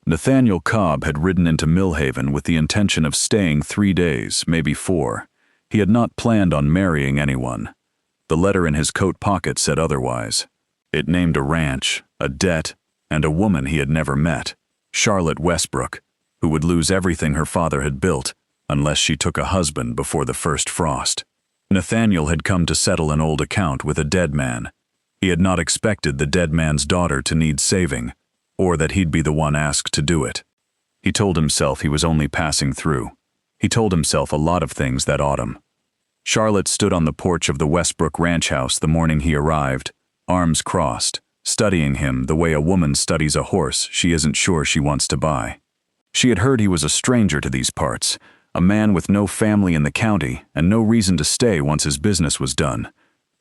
Nathaniel Cobb had ridden into Millhaven with the intention of staying 3 days, maybe 4. He had not planned on marrying anyone. The letter in his coat pocket said otherwise. It named a ranch, a debt, and a woman he had never met, Charlotte Westbrook, who would lose everything her father had built unless she took a husband before the first frost. Nathaniel had come to settle an old account with a dead man. He had not expected the dead man's daughter to need saving, or that he'd be the one asked to do it. He told himself he was only passing through. He told himself a lot of things that autumn. Charlotte stood on the porch of the Westbrook ranch house the morning he arrived, arms crossed, studying him the way a woman studies a horse she isn't sure she wants to buy. She had heard he was a stranger to these parts, a man with no family in the county and no reason to stay once his business was done.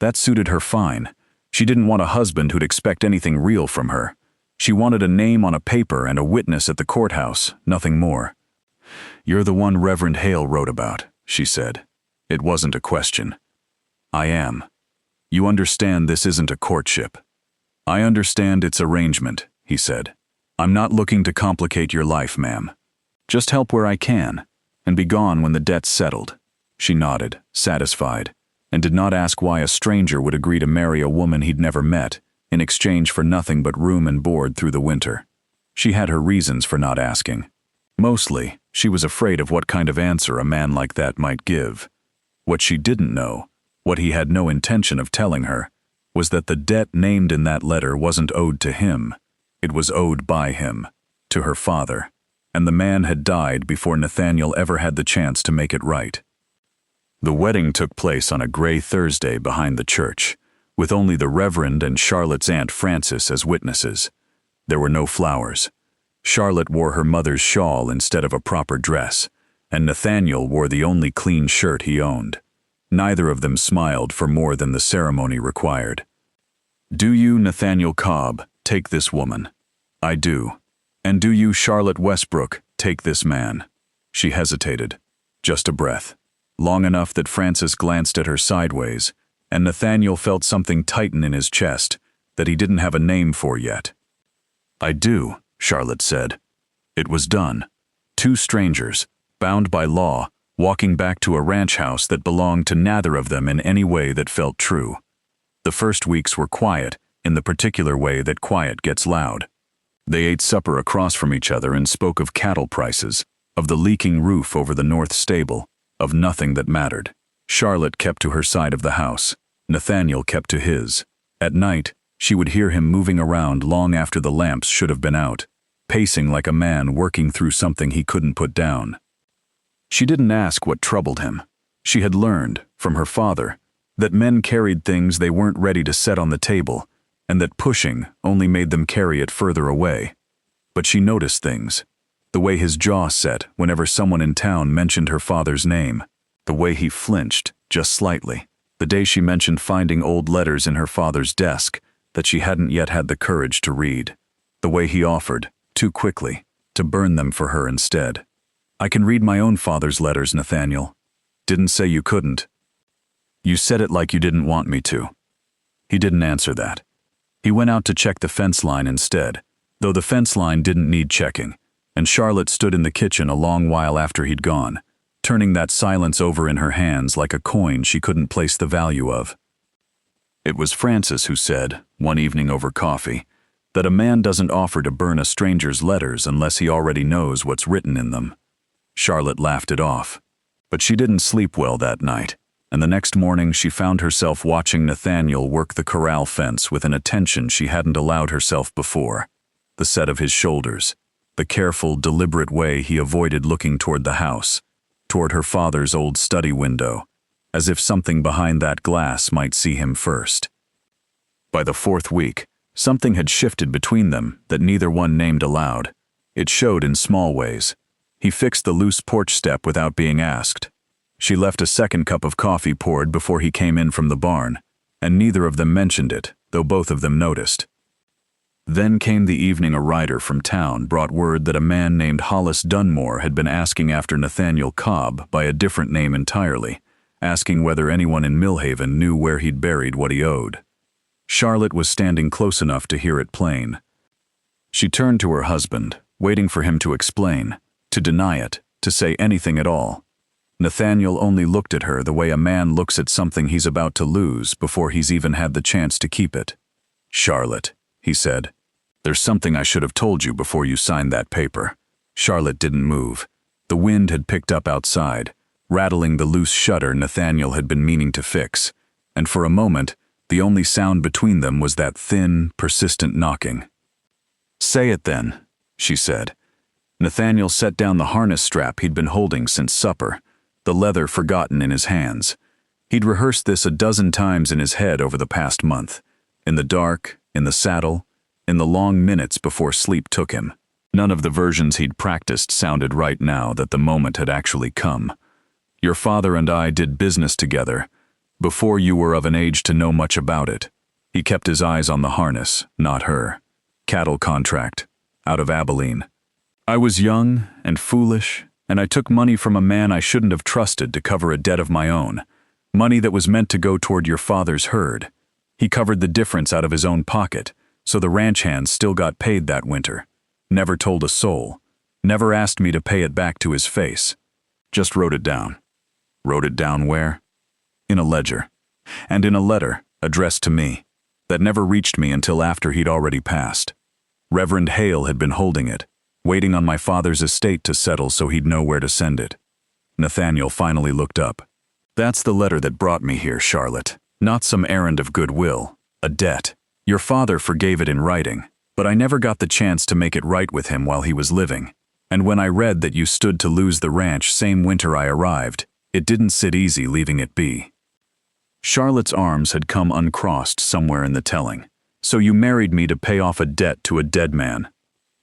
That suited her fine. She didn't want a husband who'd expect anything real from her. She wanted a name on a paper and a witness at the courthouse, nothing more. "You're the one Reverend Hale wrote about," she said. It wasn't a question. "I am. You understand this isn't a courtship." "I understand it's arrangement," he said. "I'm not looking to complicate your life, ma'am. Just help where I can, and be gone when the debt's settled." She nodded, satisfied, and did not ask why a stranger would agree to marry a woman he'd never met, in exchange for nothing but room and board through the winter. She had her reasons for not asking. Mostly, she was afraid of what kind of answer a man like that might give. What she didn't know, what he had no intention of telling her, was that the debt named in that letter wasn't owed to him. It was owed by him, to her father, and the man had died before Nathaniel ever had the chance to make it right. The wedding took place on a gray Thursday behind the church, with only the Reverend and Charlotte's Aunt Frances as witnesses. There were no flowers. Charlotte wore her mother's shawl instead of a proper dress, and Nathaniel wore the only clean shirt he owned. Neither of them smiled for more than the ceremony required. "Do you, Nathaniel Cobb, take this woman?" "I do." "And do you, Charlotte Westbrook, take this man?" She hesitated. Just a breath. Long enough that Frances glanced at her sideways, and Nathaniel felt something tighten in his chest that he didn't have a name for yet. "I do," Charlotte said. It was done. Two strangers, bound by law, walking back to a ranch house that belonged to neither of them in any way that felt true. The first weeks were quiet, in the particular way that quiet gets loud. They ate supper across from each other and spoke of cattle prices, of the leaking roof over the north stable, of nothing that mattered. Charlotte kept to her side of the house. Nathaniel kept to his. At night, she would hear him moving around long after the lamps should have been out, pacing like a man working through something he couldn't put down. She didn't ask what troubled him. She had learned, from her father, that men carried things they weren't ready to set on the table, and that pushing only made them carry it further away. But she noticed things. The way his jaw set whenever someone in town mentioned her father's name. The way he flinched, just slightly, the day she mentioned finding old letters in her father's desk that she hadn't yet had the courage to read. The way he offered, too quickly, to burn them for her instead. "I can read my own father's letters, Nathaniel." "Didn't say you couldn't." "You said it like you didn't want me to." He didn't answer that. He went out to check the fence line instead, though the fence line didn't need checking, and Charlotte stood in the kitchen a long while after he'd gone, turning that silence over in her hands like a coin she couldn't place the value of. It was Frances who said, one evening over coffee, that a man doesn't offer to burn a stranger's letters unless he already knows what's written in them. Charlotte laughed it off. But she didn't sleep well that night, and the next morning she found herself watching Nathaniel work the corral fence with an attention she hadn't allowed herself before. The set of his shoulders, the careful, deliberate way he avoided looking toward the house, toward her father's old study window, as if something behind that glass might see him first. By the 4th week, something had shifted between them that neither one named aloud. It showed in small ways. He fixed the loose porch step without being asked. She left a second cup of coffee poured before he came in from the barn, and neither of them mentioned it, though both of them noticed. Then came the evening a rider from town brought word that a man named Hollis Dunmore had been asking after Nathaniel Cobb by a different name entirely, asking whether anyone in Millhaven knew where he'd buried what he owed. Charlotte was standing close enough to hear it plain. She turned to her husband, waiting for him to explain, to deny it, to say anything at all. Nathaniel only looked at her the way a man looks at something he's about to lose before he's even had the chance to keep it. "Charlotte," he said, "there's something I should have told you before you signed that paper." Charlotte didn't move. The wind had picked up outside, rattling the loose shutter Nathaniel had been meaning to fix, and for a moment, the only sound between them was that thin, persistent knocking. "Say it then," she said. Nathaniel set down the harness strap he'd been holding since supper, the leather forgotten in his hands. He'd rehearsed this a dozen times in his head over the past month, in the dark, in the saddle, in the long minutes before sleep took him. None of the versions he'd practiced sounded right now that the moment had actually come. "Your father and I did business together, before you were of an age to know much about it." He kept his eyes on the harness, not her. "Cattle contract, out of Abilene. I was young and foolish, and I took money from a man I shouldn't have trusted to cover a debt of my own, money that was meant to go toward your father's herd. He covered the difference out of his own pocket, so the ranch hands still got paid that winter. Never told a soul, never asked me to pay it back to his face. Just wrote it down." "Wrote it down where?" "In a ledger, and in a letter addressed to me, that never reached me until after he'd already passed. Reverend Hale had been holding it, waiting on my father's estate to settle so he'd know where to send it." Nathaniel finally looked up. "That's the letter that brought me here, Charlotte. Not some errand of goodwill, a debt. Your father forgave it in writing, but I never got the chance to make it right with him while he was living. And when I read that you stood to lose the ranch same winter I arrived, it didn't sit easy leaving it be." Charlotte's arms had come uncrossed somewhere in the telling. "So you married me to pay off a debt to a dead man.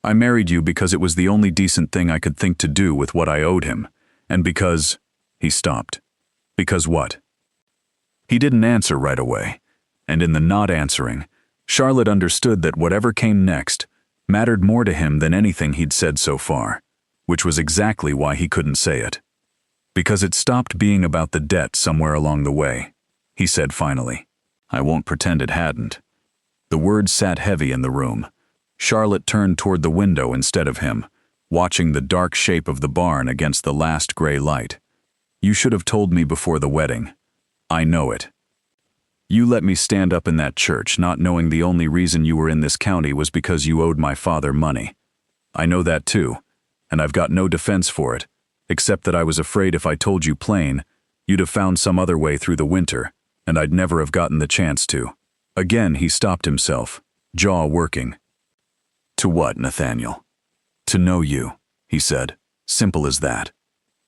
I married you because it was the only decent thing I could think to do with what I owed him, and because—" He stopped. "Because what?" He didn't answer right away, and in the not answering, Charlotte understood that whatever came next mattered more to him than anything he'd said so far, which was exactly why he couldn't say it. "Because it stopped being about the debt somewhere along the way," he said finally. "I won't pretend it hadn't." The words sat heavy in the room. Charlotte turned toward the window instead of him, watching the dark shape of the barn against the last gray light. "You should have told me before the wedding. I know it. You let me stand up in that church not knowing the only reason you were in this county was because you owed my father money. I know that too, and I've got no defense for it, except that I was afraid if I told you plain, you'd have found some other way through the winter, and I'd never have gotten the chance to." Again he stopped himself, jaw working. "To what, Nathaniel?" "To know you," he said. Simple as that.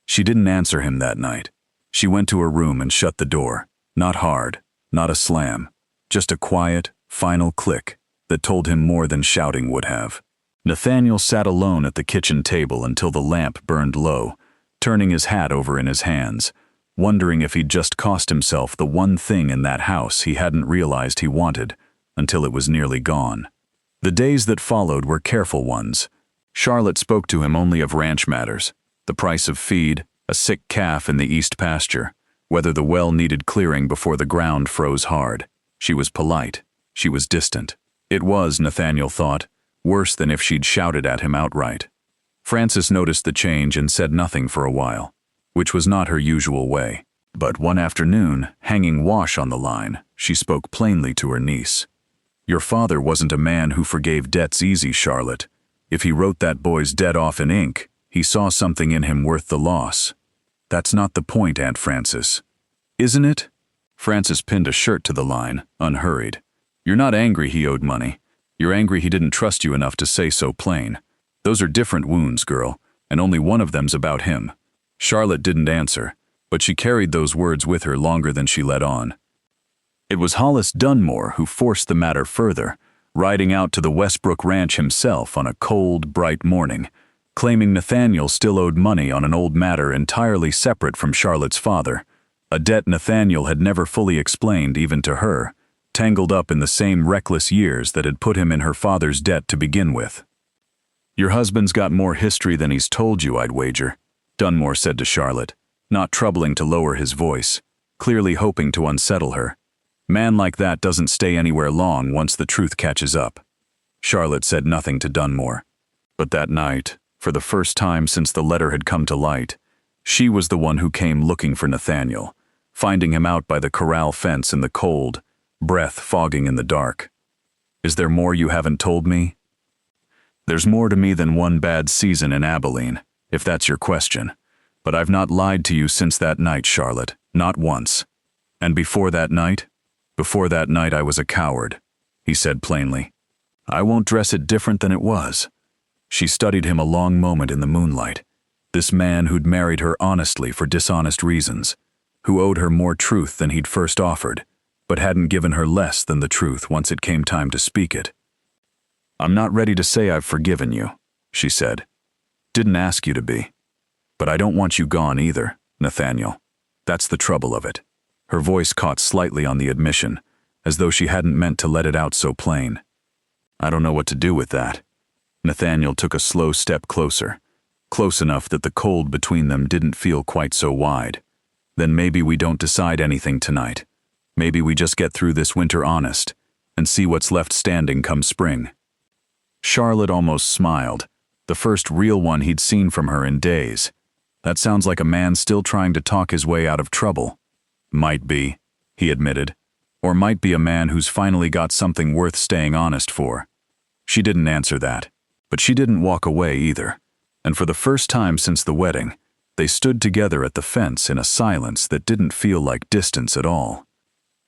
She didn't answer him that night. She went to her room and shut the door. Not hard, not a slam, just a quiet, final click that told him more than shouting would have. Nathaniel sat alone at the kitchen table until the lamp burned low, turning his hat over in his hands, wondering if he'd just cost himself the one thing in that house he hadn't realized he wanted until it was nearly gone. The days that followed were careful ones. Charlotte spoke to him only of ranch matters, the price of feed, a sick calf in the east pasture, whether the well needed clearing before the ground froze hard. She was polite. She was distant. It was, Nathaniel thought, worse than if she'd shouted at him outright. Frances noticed the change and said nothing for a while, which was not her usual way. But one afternoon, hanging wash on the line, she spoke plainly to her niece. "Your father wasn't a man who forgave debts easy, Charlotte. If he wrote that boy's debt off in ink, he saw something in him worth the loss. That's not the point, Aunt Frances." "Isn't it?" Frances pinned a shirt to the line, unhurried. "You're not angry he owed money. You're angry he didn't trust you enough to say so plain. Those are different wounds, girl, and only one of them's about him." Charlotte didn't answer, but she carried those words with her longer than she let on. It was Hollis Dunmore who forced the matter further, riding out to the Westbrook Ranch himself on a cold, bright morning, claiming Nathaniel still owed money on an old matter entirely separate from Charlotte's father, a debt Nathaniel had never fully explained even to her, tangled up in the same reckless years that had put him in her father's debt to begin with. "Your husband's got more history than he's told you, I'd wager," Dunmore said to Charlotte, not troubling to lower his voice, clearly hoping to unsettle her. "Man like that doesn't stay anywhere long once the truth catches up." Charlotte said nothing to Dunmore. But that night, for the first time since the letter had come to light, she was the one who came looking for Nathaniel, finding him out by the corral fence in the cold, breath fogging in the dark. "Is there more you haven't told me?" "There's more to me than one bad season in Abilene, if that's your question. But I've not lied to you since that night, Charlotte, not once. And before that night? Before that night I was a coward," he said plainly. "I won't dress it different than it was." She studied him a long moment in the moonlight, this man who'd married her honestly for dishonest reasons, who owed her more truth than he'd first offered, but hadn't given her less than the truth once it came time to speak it. "I'm not ready to say I've forgiven you," she said. "Didn't ask you to be. But I don't want you gone either, Nathaniel. That's the trouble of it." Her voice caught slightly on the admission, as though she hadn't meant to let it out so plain. "I don't know what to do with that." Nathaniel took a slow step closer, close enough that the cold between them didn't feel quite so wide. "Then maybe we don't decide anything tonight. Maybe we just get through this winter honest, and see what's left standing come spring." Charlotte almost smiled, the first real one he'd seen from her in days. "That sounds like a man still trying to talk his way out of trouble." "Might be," he admitted. "Or might be a man who's finally got something worth staying honest for." She didn't answer that, but she didn't walk away either. And for the first time since the wedding, they stood together at the fence in a silence that didn't feel like distance at all.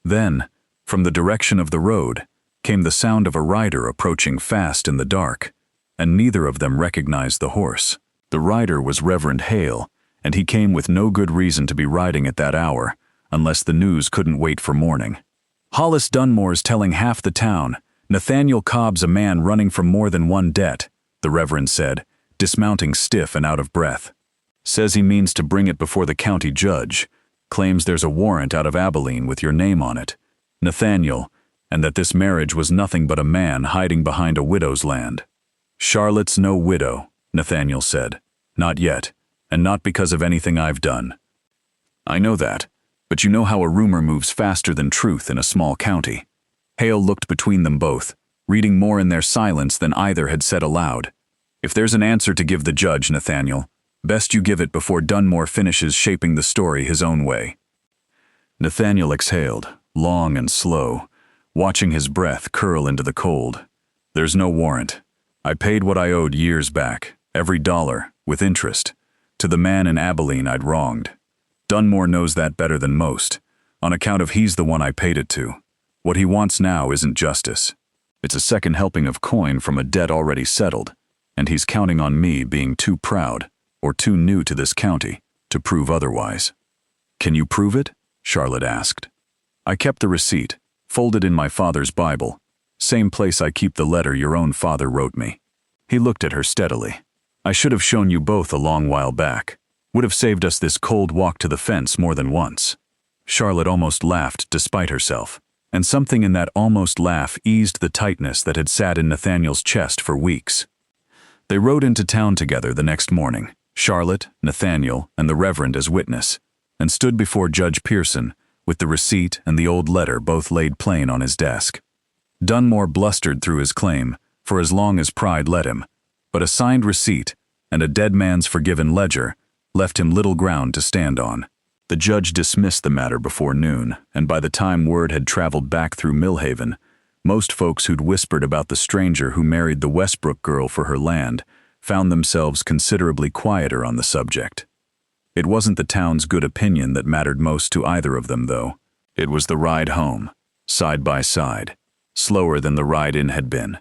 Then, from the direction of the road, came the sound of a rider approaching fast in the dark, and neither of them recognized the horse. The rider was Reverend Hale, and he came with no good reason to be riding at that hour, unless the news couldn't wait for morning. "Hollis Dunmore's telling half the town. Nathaniel Cobb's a man running from more than one debt," the Reverend said, dismounting stiff and out of breath. "Says he means to bring it before the county judge. Claims there's a warrant out of Abilene with your name on it, Nathaniel, and that this marriage was nothing but a man hiding behind a widow's land." "Charlotte's no widow," Nathaniel said. "Not yet, and not because of anything I've done." "I know that, but you know how a rumor moves faster than truth in a small county." Hale looked between them both, reading more in their silence than either had said aloud. "If there's an answer to give the judge, Nathaniel, best you give it before Dunmore finishes shaping the story his own way." Nathaniel exhaled, long and slow, watching his breath curl into the cold. "There's no warrant. I paid what I owed years back, every dollar, with interest, to the man in Abilene I'd wronged. Dunmore knows that better than most, on account of he's the one I paid it to. What he wants now isn't justice. It's a second helping of coin from a debt already settled, and he's counting on me being too proud, or too new to this county, to prove otherwise." "Can you prove it?" Charlotte asked. "I kept the receipt, folded in my father's Bible, same place I keep the letter your own father wrote me." He looked at her steadily. "I should have shown you both a long while back. Would have saved us this cold walk to the fence more than once." Charlotte almost laughed despite herself, and something in that almost laugh eased the tightness that had sat in Nathaniel's chest for weeks. They rode into town together the next morning, Charlotte, Nathaniel, and the Reverend as witness, and stood before Judge Pearson, with the receipt and the old letter both laid plain on his desk. Dunmore blustered through his claim, for as long as pride let him, but a signed receipt and a dead man's forgiven ledger left him little ground to stand on. The judge dismissed the matter before noon, and by the time word had traveled back through Millhaven, most folks who'd whispered about the stranger who married the Westbrook girl for her land found themselves considerably quieter on the subject. It wasn't the town's good opinion that mattered most to either of them, though. It was the ride home, side by side, slower than the ride in had been.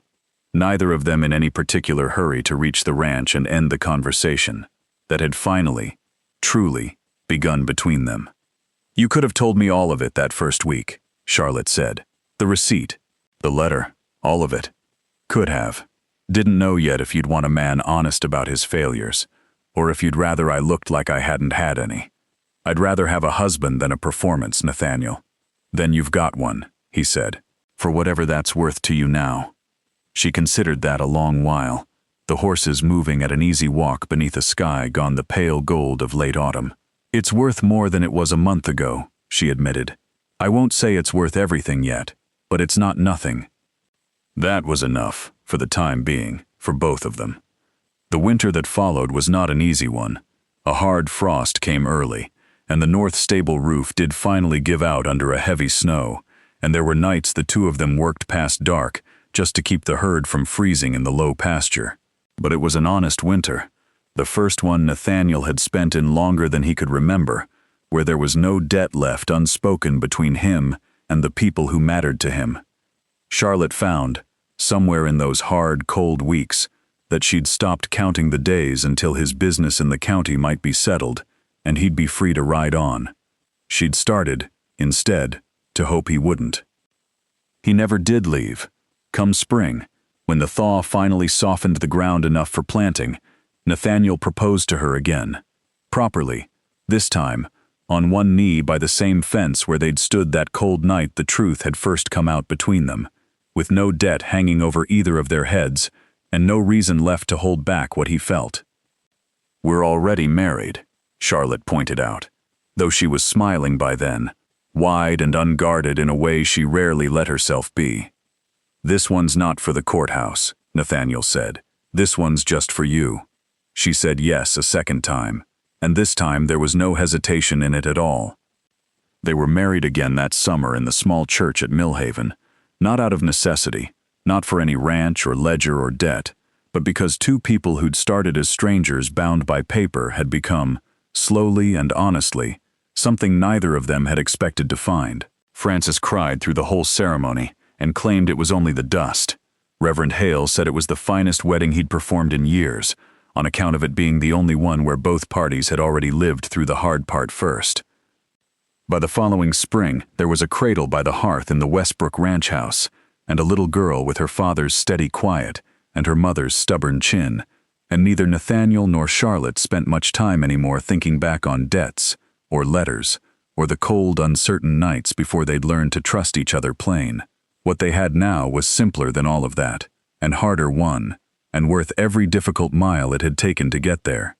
Neither of them in any particular hurry to reach the ranch and end the conversation that had finally, truly, begun between them. "You could have told me all of it that first week," Charlotte said. "The receipt, the letter, all of it. Could have. Didn't know yet if you'd want a man honest about his failures, or if you'd rather I looked like I hadn't had any. I'd rather have a husband than a performance, Nathaniel." "Then you've got one," he said, "for whatever that's worth to you now." She considered that a long while, the horses moving at an easy walk beneath a sky gone the pale gold of late autumn. "It's worth more than it was a month ago," she admitted. "I won't say it's worth everything yet, but it's not nothing." That was enough, for the time being, for both of them. The winter that followed was not an easy one. A hard frost came early, and the north stable roof did finally give out under a heavy snow, and there were nights the two of them worked past dark just to keep the herd from freezing in the low pasture. But it was an honest winter, the first one Nathaniel had spent in longer than he could remember, where there was no debt left unspoken between him and the people who mattered to him. Charlotte found, somewhere in those hard, cold weeks, that she'd stopped counting the days until his business in the county might be settled, and he'd be free to ride on. She'd started, instead, to hope he wouldn't. He never did leave. Come spring, when the thaw finally softened the ground enough for planting, Nathaniel proposed to her again. Properly, this time, on one knee by the same fence where they'd stood that cold night the truth had first come out between them, with no debt hanging over either of their heads, and no reason left to hold back what he felt. "We're already married," Charlotte pointed out, though she was smiling by then, wide and unguarded in a way she rarely let herself be. "This one's not for the courthouse," Nathaniel said. "This one's just for you." She said yes a second time, and this time there was no hesitation in it at all. They were married again that summer in the small church at Millhaven, not out of necessity, not for any ranch or ledger or debt, but because two people who'd started as strangers bound by paper had become, slowly and honestly, something neither of them had expected to find. Francis cried through the whole ceremony and claimed it was only the dust. Reverend Hale said it was the finest wedding he'd performed in years, on account of it being the only one where both parties had already lived through the hard part first. By the following spring, there was a cradle by the hearth in the Westbrook ranch house, and a little girl with her father's steady quiet and her mother's stubborn chin, and neither Nathaniel nor Charlotte spent much time anymore thinking back on debts, or letters, or the cold, uncertain nights before they'd learned to trust each other plain. What they had now was simpler than all of that, and harder won, and worth every difficult mile it had taken to get there.